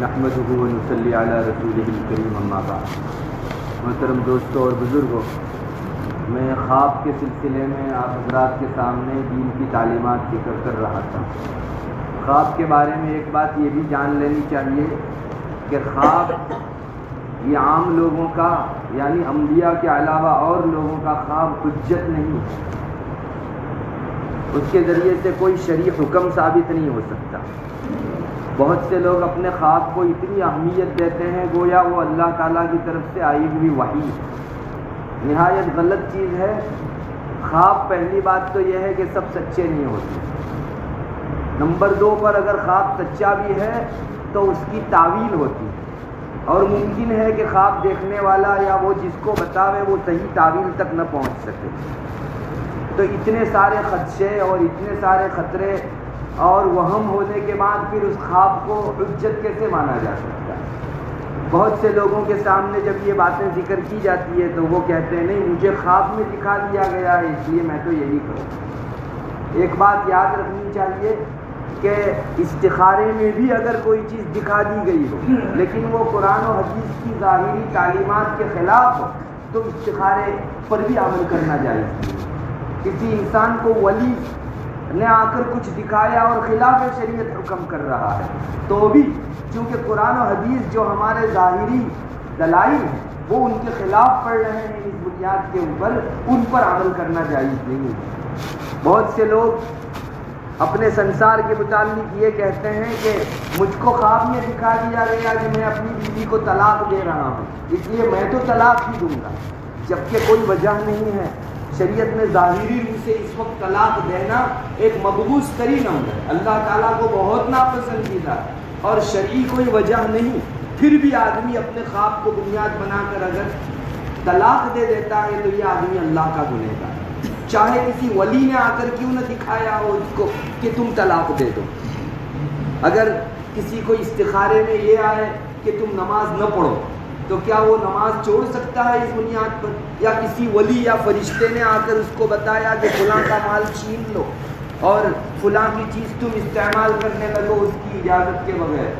نحمده ونصلی علی رسولہ الکریم اما بعد۔ محترم دوستوں اور بزرگوں، میں خواب کے سلسلے میں آپ حضرات کے سامنے دین کی تعلیمات ذکر کر رہا تھا۔ خواب کے بارے میں ایک بات یہ بھی جان لینی چاہیے کہ خواب یہ عام لوگوں کا یعنی انبیاء کے علاوہ اور لوگوں کا خواب حجت نہیں ہے، اس کے ذریعے سے کوئی شرعی حکم ثابت نہیں ہو سکتا۔ بہت سے لوگ اپنے خواب کو اتنی اہمیت دیتے ہیں گویا وہ اللہ تعالیٰ کی طرف سے آئی ہوئی وحی ہے۔ نہایت غلط چیز ہے۔ خواب پہلی بات تو یہ ہے کہ سب سچے نہیں ہوتے۔ نمبر 2 پر اگر خواب سچا بھی ہے تو اس کی تعویل ہوتی ہے، اور ممکن ہے کہ خواب دیکھنے والا یا وہ جس کو بتاوے وہ صحیح تعویل تک نہ پہنچ سکے۔ تو اتنے سارے خدشے اور اتنے سارے خطرے اور وہم ہونے کے بعد پھر اس خواب کو حجت کیسے مانا جا سکتا ہے؟ بہت سے لوگوں کے سامنے جب یہ باتیں ذکر کی جاتی ہے تو وہ کہتے ہیں نہیں مجھے خواب میں دکھا دیا گیا ہے اس لیے میں تو یہی کروں۔ ایک بات یاد رکھنی چاہیے کہ استخارے میں بھی اگر کوئی چیز دکھا دی گئی ہو لیکن وہ قرآن و حدیث کی ظاہری تعلیمات کے خلاف ہو تو استخارے پر بھی عمل کرنا جائز نہیں۔ کسی انسان کو ولی نے آ کر کچھ دکھایا اور خلاف شریعت حکم کر رہا ہے تو بھی چونکہ قرآن و حدیث جو ہمارے ظاہری دلائل ہیں وہ ان کے خلاف پڑھ رہے ہیں، اس بنیاد کے اوپر ان پر عمل کرنا جائز نہیں ہے۔ بہت سے لوگ اپنے سنسار کے متعلق یہ کہتے ہیں کہ مجھ کو خواب میں دکھا دیا گیا کہ میں اپنی بیوی کو طلاق دے رہا ہوں اس لیے میں تو طلاق ہی دوں گا، جبکہ کوئی وجہ نہیں ہے۔ شریعت میں ظاہری روح سے اس وقت طلاق دینا ایک مقبوض ترین امر ہے، اللہ تعالیٰ کو بہت ناپسندیدہ اور شرعی کوئی وجہ نہیں، پھر بھی آدمی اپنے خواب کو بنیاد بنا کر اگر طلاق دے دیتا ہے تو یہ آدمی اللہ کا گنہگار ہے، چاہے کسی ولی نے آ کر کیوں نہ دکھایا ہو اس کو کہ تم طلاق دے دو۔ اگر کسی کو استخارے میں یہ آئے کہ تم نماز نہ پڑھو تو کیا وہ نماز چھوڑ سکتا ہے اس بنیاد پر؟ یا کسی ولی یا فرشتے نے آ کر اس کو بتایا کہ فلاں کا مال چھین لو اور فلاں کی چیز تم استعمال کرنے لگو اس کی اجازت کے بغیر،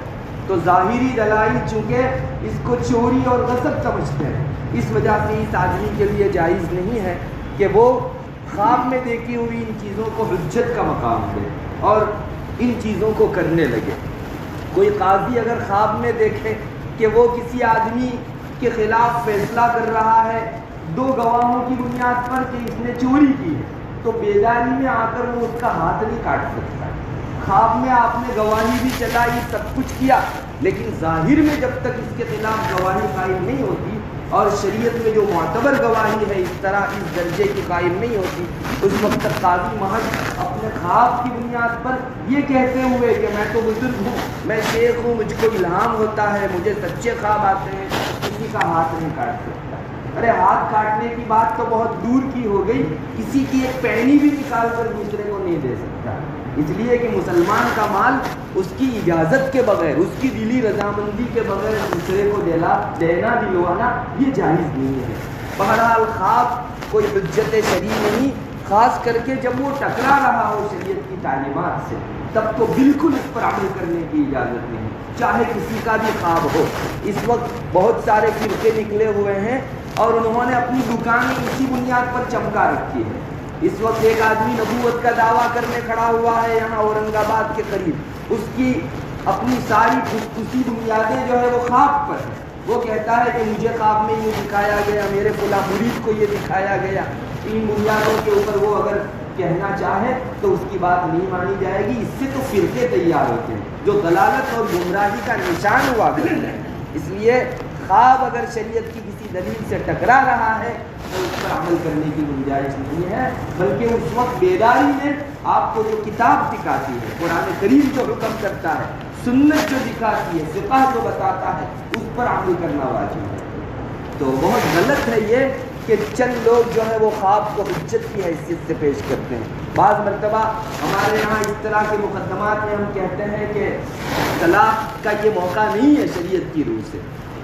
تو ظاہری دلائل چونکہ اس کو چوری اور غصب سمجھتے ہیں، اس وجہ سے اس آدمی کے لیے جائز نہیں ہے کہ وہ خواب میں دیکھی ہوئی ان چیزوں کو حجت کا مقام دے اور ان چیزوں کو کرنے لگے۔ کوئی قاضی اگر خواب میں دیکھے کہ وہ کسی آدمی کے خلاف فیصلہ کر رہا ہے 2 گواہوں کی بنیاد پر کہ اس نے چوری کی ہے تو بیداری میں آ کر وہ اس کا ہاتھ نہیں کاٹ سکتا۔ خواب میں آپ نے گواہی بھی چلائی سب کچھ کیا لیکن ظاہر میں جب تک اس کے خلاف گواہی قائم نہیں ہوتی اور شریعت میں جو معتبر گواہی ہے اس طرح اس درجے کی قائم نہیں ہوتی اس وقت تک قاضی محض اپنے خواب کی بنیاد پر یہ کہتے ہوئے کہ میں تو بزرگ ہوں، میں شیخ ہوں، مجھ کو الہام ہوتا ہے، مجھے سچے خواب آتے ہیں، کسی کا ہاتھ نہیں کاٹ سکتا۔ ارے ہاتھ کاٹنے کی بات تو بہت دور کی ہو گئی، کسی کی ایک پینی بھی نکال کر دوسرے کو نہیں دے سکتا، اس لیے کہ مسلمان کا مال اس کی اجازت کے بغیر اس کی دلی رضامندی کے بغیر دوسرے کو دینا دلوانا یہ جائز نہیں ہے۔ بہرحال خواب کوئی حجت شرعی نہیں، خاص کر کے جب وہ ٹکرا رہا ہو شریعت کی تعلیمات سے تب تو بالکل اس پر عمل کرنے کی اجازت نہیں، چاہے کسی کا بھی خواب ہو۔ اس وقت بہت سارے فرقے نکلے ہوئے ہیں اور انہوں نے اپنی دکانیں اسی بنیاد پر چمکا رکھی ہے۔ اس وقت ایک آدمی نبوت کا دعویٰ کرنے کھڑا ہوا ہے یہاں اورنگ آباد کے قریب، اس کی اپنی ساری خصوصی بنیادیں جو ہے وہ خواب پر ہے۔ وہ کہتا ہے کہ مجھے خواب میں یہ دکھایا گیا، میرے فلاں مرید کو یہ دکھایا گیا۔ ان بنیادوں کے اوپر وہ اگر کہنا چاہے تو اس کی بات نہیں مانی جائے گی۔ اس سے تو فرقے تیار ہوتے ہیں جو ضلالت اور گمراہی کا نشان ہوا کرتے ہیں۔ اس لیے خواب اگر شریعت کی کسی دلیل سے ٹکرا رہا ہے تو اس پر عمل کرنے کی گنجائش نہیں ہے، بلکہ اس وقت بیداری میں آپ کو جو کتاب دکھاتی ہے، قرآن کریم جو حکم کرتا ہے، سنت جو دکھاتی ہے، فقہ جو بتاتا ہے، اس پر عمل کرنا واجب ہے۔ تو بہت غلط ہے یہ کہ چند لوگ جو ہے وہ خواب کو حجت کی حیثیت سے پیش کرتے ہیں۔ بعض مرتبہ ہمارے یہاں اس طرح کے مقدمات میں ہم کہتے ہیں کہ طلاق کا یہ موقع نہیں ہے، شریعت کی روح سے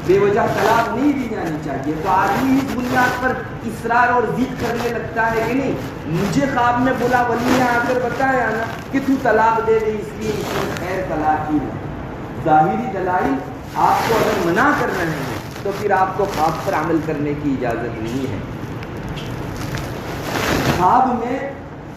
بے وجہ طلاق نہیں دی جانی چاہیے، تو آدمی اس بنیاد پر اصرار اور ضد کرنے لگتا ہے کہ نہیں مجھے خواب میں بولا ولی نے آ کر بتایا نا کہ تو طلاق دے دے اس لیے اس میں خیر طلاق ہی نہیں۔ ظاہری دلائل آپ کو اگر منع کر رہے ہیں تو پھر آپ کو خواب پر عمل کرنے کی اجازت نہیں ہے۔ خواب میں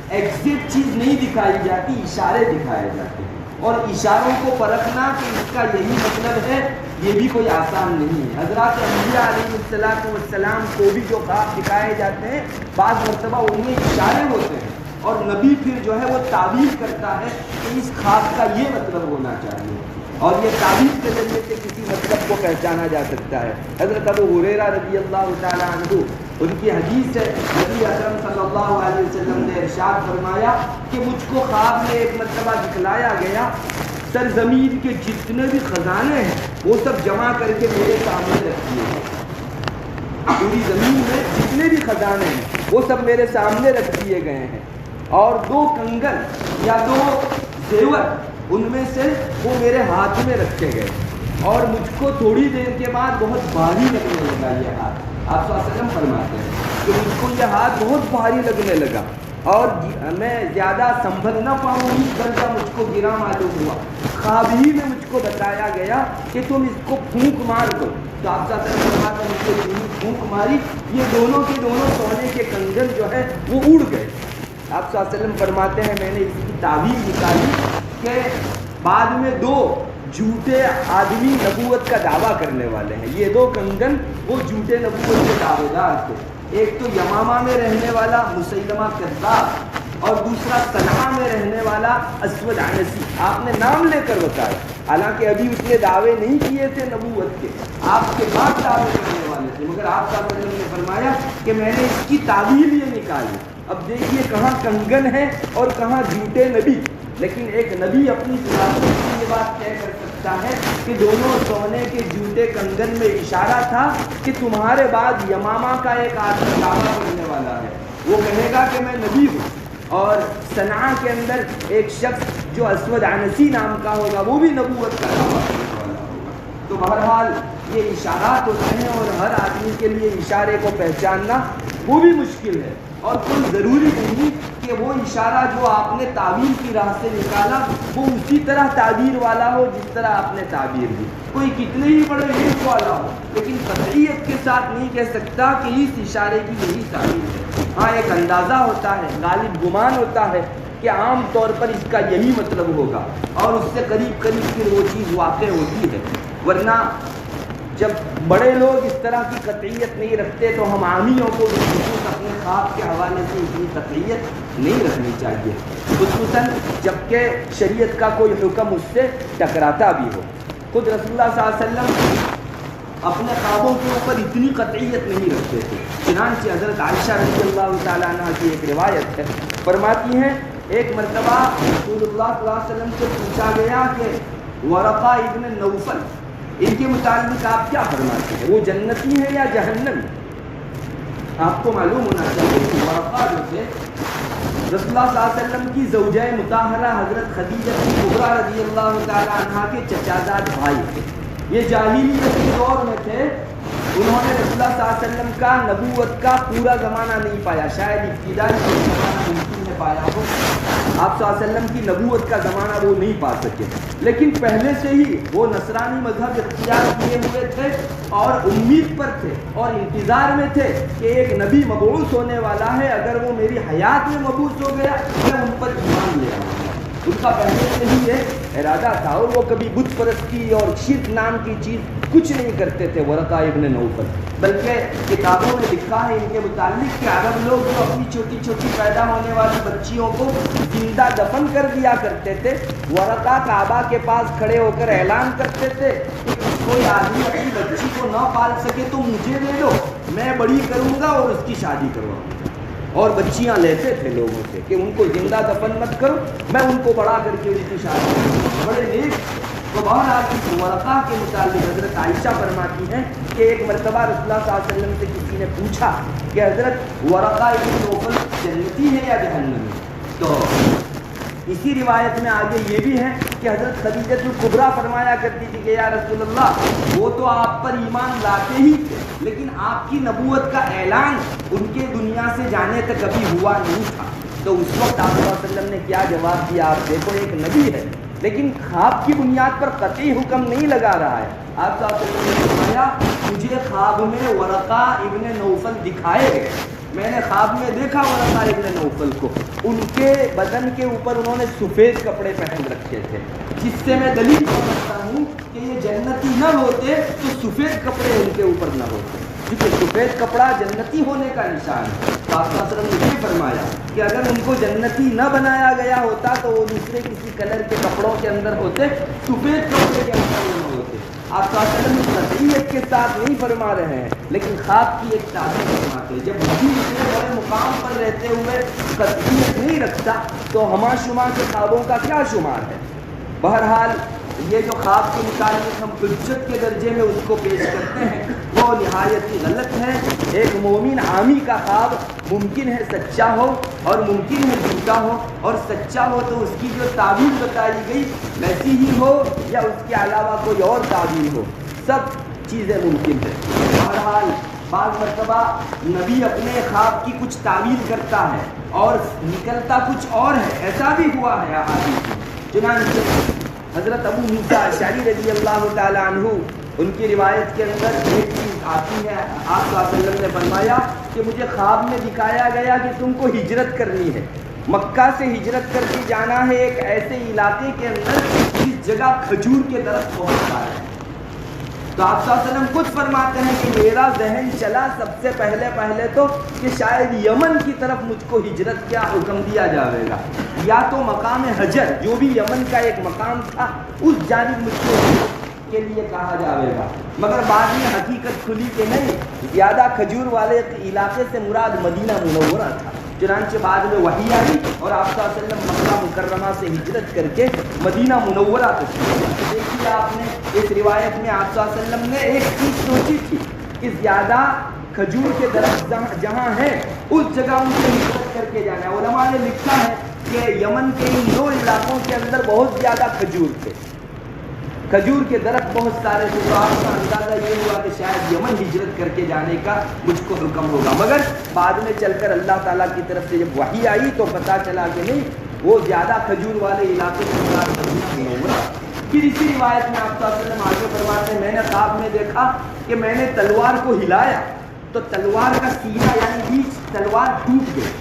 ایگزیکٹ چیز نہیں دکھائی جاتی، اشارے دکھائے جاتے ہیں، اور اشاروں کو پرکھنا کہ اس کا یہی مطلب ہے یہ بھی کوئی آسان نہیں ہے۔ حضرات انبیاء علیہ السلام کو بھی جو خواب دکھائے جاتے ہیں بعض مرتبہ ان میں اشارے ہوتے ہیں، اور نبی پھر جو ہے وہ تعبیر کرتا ہے کہ اس خواب کا یہ مطلب ہونا چاہیے، اور یہ تعبیر کے ذریعے سے کسی مطلب کو پہچانا جا سکتا ہے۔ حضرت ابو ہریرہ رضی اللہ تعالیٰ عنہ، ان کی حدیث ہے، نبی اکرم صلی اللہ علیہ وسلم نے ارشاد فرمایا کہ مجھ کو خواب میں ایک مرتبہ دکھلایا گیا سرزمین کے جتنے بھی خزانے ہیں وہ سب جمع کر کے میرے سامنے رکھ دیے گئے، پوری زمین میں جتنے بھی خزانے ہیں وہ سب میرے سامنے رکھ دیے گئے ہیں، اور 2 کنگن یا 2 زیور ان میں سے وہ میرے ہاتھ میں رکھے گئے، اور مجھ کو تھوڑی دیر کے بعد بہت بھاری لگنے لگا یہ ہاتھ۔ آپ صلی اللہ علیہ وسلم فرماتے ہیں کہ مجھ کو یہ ہاتھ بہت بھاری لگنے لگا، اور میں زیادہ سنبھل نہ پاؤں اس درجہ مجھ کو گرا معلوم ہوا۔ خواب ہی میں مجھ کو بتایا گیا کہ تم اس کو پھونک مار دو، تو آپ صلی اللہ علیہ وسلم فرماتے ہیں مجھ کو پھونک ماری، یہ دونوں کے دونوں سونے کے کنگن جو ہے وہ اڑ گئے۔ آپ صلی اللہ علیہ وسلم فرماتے ہیں میں نے اس کی تعبیر نکالی کہ بعد میں 2 جھوٹے آدمی نبوت کا دعویٰ کرنے والے ہیں، یہ 2 کنگن وہ جھوٹے نبوت کے دعوے دار تھے، ایک تو یمامہ میں رہنے والا مسیلمہ کذاب، اور دوسرا صنعاء میں رہنے والا اسود عنسی۔ آپ نے نام لے کر بتایا، حالانکہ ابھی اس نے دعوے نہیں کیے تھے نبوت کے، آپ کے بعد دعوے کرنے والے تھے، مگر آپ صلی اللہ علیہ وسلم نے فرمایا کہ میں نے اس کی تعبیر یہ نکالی۔ اب دیکھیے کہاں کنگن ہے اور کہاں جھوٹے نبی، لیکن ایک نبی اپنی صداقت سے یہ بات طے کر سکتا ہے کہ دونوں سونے کے جھوٹے کنگن میں اشارہ تھا کہ تمہارے بعد یمامہ کا ایک آدمی دعویٰ کرنے والا ہے، وہ کہے گا کہ میں نبی ہوں، اور صنعاء کے اندر ایک شخص جو اسود عنسی نام کا ہوگا وہ بھی نبوت کا دعویٰ کرنے والا ہوگا۔ تو بہرحال یہ اشارات ہوتے ہیں، اور ہر آدمی کے لیے اشارے کو پہچاننا وہ بھی مشکل ہے، اور کوئی ضروری نہیں کہ وہ اشارہ جو آپ نے تعبیر کی راہ سے نکالا وہ اسی طرح تعبیر والا ہو جس طرح آپ نے تعبیر دی، کوئی کتنے ہی بڑے علم والا ہو، لیکن قطعیت کے ساتھ نہیں کہہ سکتا کہ اس اشارے کی یہی تعبیر ہے۔ ہاں ایک اندازہ ہوتا ہے، غالب گمان ہوتا ہے کہ عام طور پر اس کا یہی مطلب ہوگا، اور اس سے قریب قریب پھر وہ چیز واقع ہوتی ہے، ورنہ جب بڑے لوگ اس طرح کی قطعیت نہیں رکھتے تو ہم عامیوں کو خصوصاً اپنے خواب کے حوالے سے اتنی قطعیت نہیں رکھنی چاہیے، خصوصاً جبکہ شریعت کا کوئی حکم اس سے ٹکراتا بھی ہو۔ خود رسول اللہ صلی اللہ علیہ وسلم اپنے خوابوں کے اوپر اتنی قطعیت نہیں رکھتے تھے، چنانچہ حضرت عائشہ رضی اللہ تعالیٰ عنہ کی ایک روایت ہے، فرماتی ہیں ایک مرتبہ رسول اللہ صلی اللہ علیہ وسلم سے پوچھا گیا کہ ورقہ ابن نوفل ان کے متعلق آپ کیا فرماتے ہیں، وہ جنتی ہے یا جہنمی؟ آپ کو معلوم ہونا چاہیے کہ ورقہ جو تھے رسول اللہ صلی اللہ علیہ وسلم کی زوجہ مطہرہ حضرت خدیجہ کبریٰ رضی اللہ تعالیٰ عنہ کے چچازاد بھائی تھے، یہ جاہلیت کے دور میں تھے، انہوں نے رسول اللہ صلی اللہ علیہ وسلم کا نبوت کا پورا زمانہ نہیں پایا، شاید ابتدائی زمانہ ممکن ہے پایا ہو، آپ صلی اللہ علیہ وسلم کی نبوت کا زمانہ وہ نہیں پا سکے، لیکن پہلے سے ہی وہ نصرانی مذہب اختیار کیے ہوئے تھے اور امید پر تھے اور انتظار میں تھے کہ ایک نبی مبعوث ہونے والا ہے، اگر وہ میری حیات میں مبعوث ہو گیا میں ان پر ایمان لے آؤں گا، ان کا پہلے سے ہی یہ ارادہ تھا، اور وہ کبھی بت پرستی اور شرک نام کی چیز کچھ نہیں کرتے تھے ورقہ ابن نوفل، بلکہ کتابوں میں لکھا ہے ان کے متعلق کہ عرب لوگ جو اپنی چھوٹی چھوٹی پیدا ہونے والی بچیوں کو زندہ دفن کر دیا کرتے تھے، ورقہ کعبہ کے پاس کھڑے ہو کر اعلان کرتے تھے کہ کوئی آدمی اپنی بچی کو نہ پال سکے تو مجھے دے دو، میں بڑی کروں گا اور اس کی شادی کرواؤں گا، اور بچیاں لیتے تھے لوگوں سے کہ ان کو زندہ دفن مت کرو، میں ان کو بڑا کر کے ان کی شادی کروں، بڑے نیک۔ تو بہرحال ورقہ کے متعلق حضرت عائشہ فرماتی ہیں کہ ایک مرتبہ رسول اللہ صلی اللہ علیہ وسلم سے کسی نے پوچھا کہ حضرت ورقہ ابن نوفل جنتی ہے یا جہنمی؟ تو اسی روایت میں آگے یہ بھی ہے کہ حضرت خدیجہ کبریٰ فرمایا کرتی تھی کہ یا رسول اللہ وہ تو آپ پر ایمان لاتے ہی تھے، لیکن آپ کی نبوت کا اعلان ان کے دنیا سے جانے تک کبھی ہوا نہیں تھا۔ تو اس وقت آپ صلی اللہ علیہ وسلم نے کیا جواب دیا، آپ دیکھو ایک نبی ہے لیکن خواب کی بنیاد پر قطعی حکم نہیں لگا رہا ہے. آپ صلی اللہ علیہ وسلم نے فرمایا مجھے خواب میں ورقہ ابن نوفل دکھائے گئے. میں نے خواب میں دیکھا ورقہ ابن نوفل کو. ان کے بدن کے اوپر انہوں نے سفید کپڑے پہن رکھے تھے، جس سے میں دلیل سمجھتا ہوں کہ یہ جنتی نہ ہوتے تو سفید کپڑے ان کے اوپر نہ ہوتے، کیونکہ سفید کپڑا جنتی ہونے کا نشان ہے. آپ صلی اللہ علیہ وسلم نے یہ فرمایا کہ اگر ان کو جنتی نہ بنایا گیا ہوتا تو وہ دوسرے کسی کلر کے کپڑوں کے اندر ہوتے، سفید کپڑے کے اندر نہ ہوتے. آپ صلی اللہ علیہ وسلم قطعیت کے ساتھ نہیں فرما رہے ہیں، لیکن خواب کی ایک تعبیر فرماتے ہیں. جب وہی اتنے بڑے مقام پر رہتے ہوئے قطعیت نہیں رکھتا تو ہما شما کے خوابوں کا کیا شمار ہے. بہرحال یہ جو خواب کے متعلق ہم حجت کے درجے میں اس کو پیش کرتے ہیں وہ نہایت ہی غلط ہے. ایک مومن عامی کا خواب ممکن ہے سچا ہو اور ممکن ہے جھوٹا ہو، اور سچا ہو تو اس کی جو تعبیر بتائی گئی ویسی ہی ہو یا اس کے علاوہ کوئی اور تعبیر ہو، سب چیزیں ممکن ہیں. بہرحال بعض مرتبہ نبی اپنے خواب کی کچھ تعبیر کرتا ہے اور نکلتا کچھ اور ہے، ایسا بھی ہوا ہے احادیث میں. چنانچہ حضرت ابو موسیٰ اشعری رضی اللہ تعالی عنہ ان کی روایت کے اندر ایک چیز آتی ہے. آپ صلی اللہ علیہ وسلم نے فرمایا کہ مجھے خواب میں دکھایا گیا کہ تم کو ہجرت کرنی ہے، مکہ سے ہجرت کر کے جانا ہے ایک ایسے علاقے کے اندر جس جگہ کھجور کے درخت بہت سارے ہیں. تو آپ صلی اللہ علیہ وسلم خود فرماتے ہیں کہ میرا ذہن چلا سب سے پہلے تو کہ شاید یمن کی طرف مجھ کو ہجرت کا حکم دیا جائے گا، یا تو مقام حجر جو بھی یمن کا ایک مقام تھا اس جانب مجھ کو ہجرت کے لیے کہا جائے گا. مگر بعد میں حقیقت کھلی کہ نہیں، زیادہ کھجور والے علاقے سے مراد مدینہ منورہ تھا. چنانچہ بعد میں وحی آئی اور آپ صلی اللہ علیہ وسلم مکہ مکرمہ سے ہجرت کر کے مدینہ منورہ تشریف لائے. دیکھیے آپ نے اس روایت میں آپ صلی اللہ علیہ وسلم نے ایک چیز سوچی تھی کہ زیادہ کھجور کے درخت جہاں ہیں اس جگہ ان سے ہجرت کر کے جانا ہے. علماء نے لکھا ہے کہ یمن کے ان دو علاقوں کے اندر بہت زیادہ کھجور تھے، کھجور کے درخت بہت سارے تھے. تو آپ کا اندازہ یہ ہوا کہ شاید یمن ہجرت کر کے جانے کا مجھ کو حکم ہوگا. مگر بعد میں چل کر اللہ تعالیٰ کی طرف سے جب وحی آئی تو پتہ چلا کہ نہیں، وہ زیادہ کھجور والے علاقے کے ساتھ. پھر اسی روایت میں آپ صلی اللہ علیہ وسلم آگے فرماتے ہیں میں نے خواب میں دیکھا کہ میں نے تلوار کو ہلایا تو تلوار کا سینہ یعنی بیچ تلوار ٹوٹ گئی.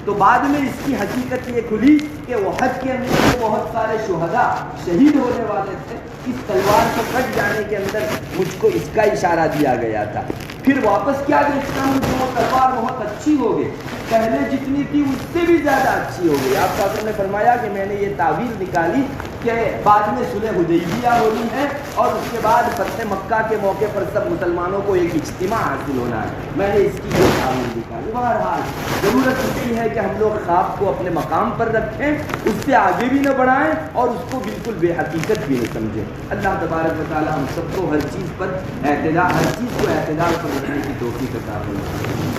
تو بعد میں اس کی حقیقت یہ کھلی کہ احد کے اندر بہت سارے شہداء شہید ہونے والے تھے. اس تلوار کے کٹ جانے کے اندر مجھ کو اس کا اشارہ دیا گیا تھا. پھر واپس کیا دیکھتا ہوں کہ وہ تلوار بہت اچھی ہو گئی، پہلے جتنی تھی اس سے بھی زیادہ اچھی ہو گئی. آپ صلی اللہ علیہ وسلم نے فرمایا کہ میں نے یہ تعبیر نکالی کہ بعد میں صلح حدیبیہ ہونی ہے اور اس کے بعد فتح مکہ کے موقع پر سب مسلمانوں کو ایک اجتماع حاصل ہونا ہے. میں نے اس کی یہ تعبیر نکالی. بہرحال ضرورت اسی ہے کہ ہم لوگ خواب کو اپنے مقام پر رکھیں، اس سے آگے بھی نہ بڑھائیں اور اس کو بالکل بے حقیقت بھی نہ سمجھیں. اللہ تبارک و تعالی ہم سب کو ہر چیز کو اعتدال پر رکھنے کی توفیق عطا فرمائے.